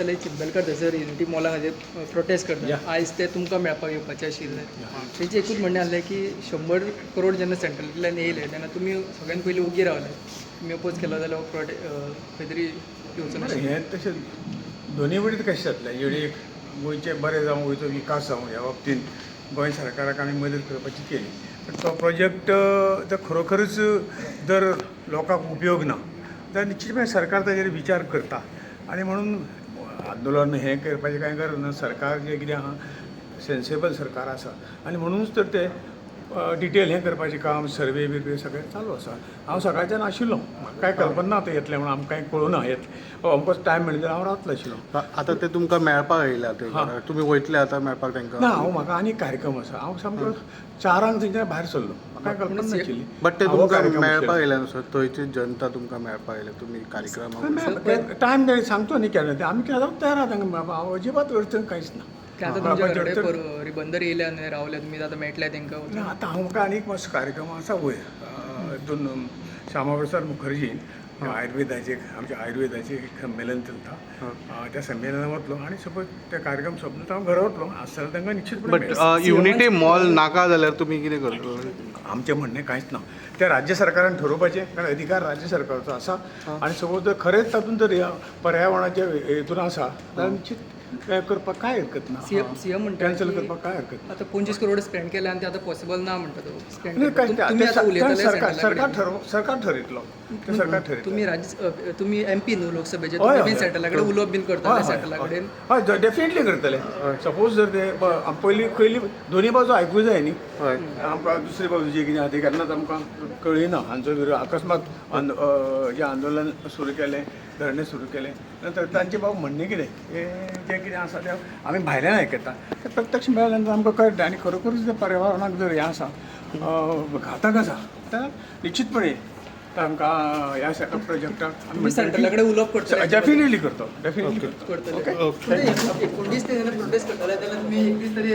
जाल्यार चिंबलकर थंयसर युनिटी मॉला खातीर प्रोटेस्ट करता आयज ते तुमकां मेळपाक येवपाचे आशिल्ले तेंचें एकूच म्हणणें आहलें की 100 करोड जेन्ना सेंट्रलांतल्यान येयले तेन्ना तुमी सगळ्यान पयलीं ओगी रावले तुमी अपोज केलो जाल्यार खंय तरी येवचो नाशिल्लो हें तशें दोनूय वटेन कशें जातलें येडीक गोंयचें बरें जावं गोंयचो विकास जावं ह्या बाबतींत गोंय सरकाराक आमी मदत करपाची केली पण तो प्रोजेक्ट तो खरोखरच जर लोकांक उपयोग ना जाल्यार निश्चितपणे सरकार ताचेर विचार करता आनी म्हणून आंदोलन हें करपाचें कांय गरज ना सरकार जें कितें आहा सेन्सेबल सरकार आसा आनी म्हणूनच तर ते डिटेल हें करपाचें काम सर्वे बिर्वे सगळें चालू आसा हांव सकाळच्यान आशिल्लो म्हाका कांय कल्पना ना ते येतलें म्हणून आमकां कांय कळूना येत अमकोच टायम मेळ्ळो जाल्यार हांव रावतलो आशिल्लो आतां ते तुमकां मेळपाक येयल्या थंय तुमी वयतले आतां मेळपाक तांकां ना हांव म्हाका आनी कार्यक्रम आसा हांव सामको 4 थंयच्यान भायर सरलो म्हाका कांय कल्पना नाशिल्ली बट ते तुमकां मेळपाक येयल्या न्हू सर थंयची जनता तुमकां मेळपाक येयल्या तुमी कार्यक्रमाक टायम मेळ्ळी सांगतो न्ही केन्ना ते आमी केन्ना तयार आहा तांकां मेळपाक हांव अजिबात अडचण कांयच ना आतां तुमच्या कडेन रिबंदर येयल्या न्हय रावल्या तुमी आतां मेळटले तांकां ना आतां हांव म्हाका आनीक मातसो कार्यक्रम आसा वयर हितून श्यामा प्रसाद मुखर्जीन आयुर्वेदाचें आमच्या आयुर्वेदाचें एक संमेलन चलता त्या संमेलनाक वतलो आनी सपोज ते कार्यक्रम सोंपलो हांव घरा वतलो आसतना तांकां निश्चितपणे बट युनिटी मॉल नाका जाल्यार तुमी कितें करतले आमचें म्हणणें कांयच ना तें राज्य सरकारान ठरोवपाचें कारण अधिकार राज्य सरकाराचो आसा आनी सपोज जर खरेंच तातूंत जर पर्यावरणाच्या हितून आसा जाल्यार निश्चित करपाक कांय हरकत ना सीएम म्हणटा कॅन्सल करपाक कांय हरकत ना आतां 25 करोड स्पेंड केले आनी ते आतां पॉसिबल ना म्हणटा तो सरकार ठरयतलो ते सरकार ठरयतलो तुम्ही एमपी न्हू लोकसभेचे तुम्ही बीन सेंट्रला कडेन उलोवप बीन करता सेंट्रला कडेन हय डेफिनेटली करतले सपोज जर ते पयलीं दोनी बाजू आयकूंक जाय न्ही आमकां दुसरे बाजू जें कितें आहा तें केन्नाच आमकां कळिना हांचो विरोध अकस्मात जें आंदोलन सुरू केलें धरणे सुरू केले नंतर तांचें बाबा म्हणणें कितें जें कितें आसा तें आमी भायल्यान आयकता तें प्रत्यक्ष मेळ्ळें नंतर आमकां कळटा आनी खरोखरूच तें पर्यावरणाक जर हें आसा घातक आसा जाल्यार निश्चितपणे तांकां ह्या प्रोजेक्टाक आमी सेंट्रला कडेन उलोवप करतले डेफिनेटली करतो डेफिनेटली करतो करतले 19 ते प्रोटेस्ट करतले जाल्यार तुमी 21 तरी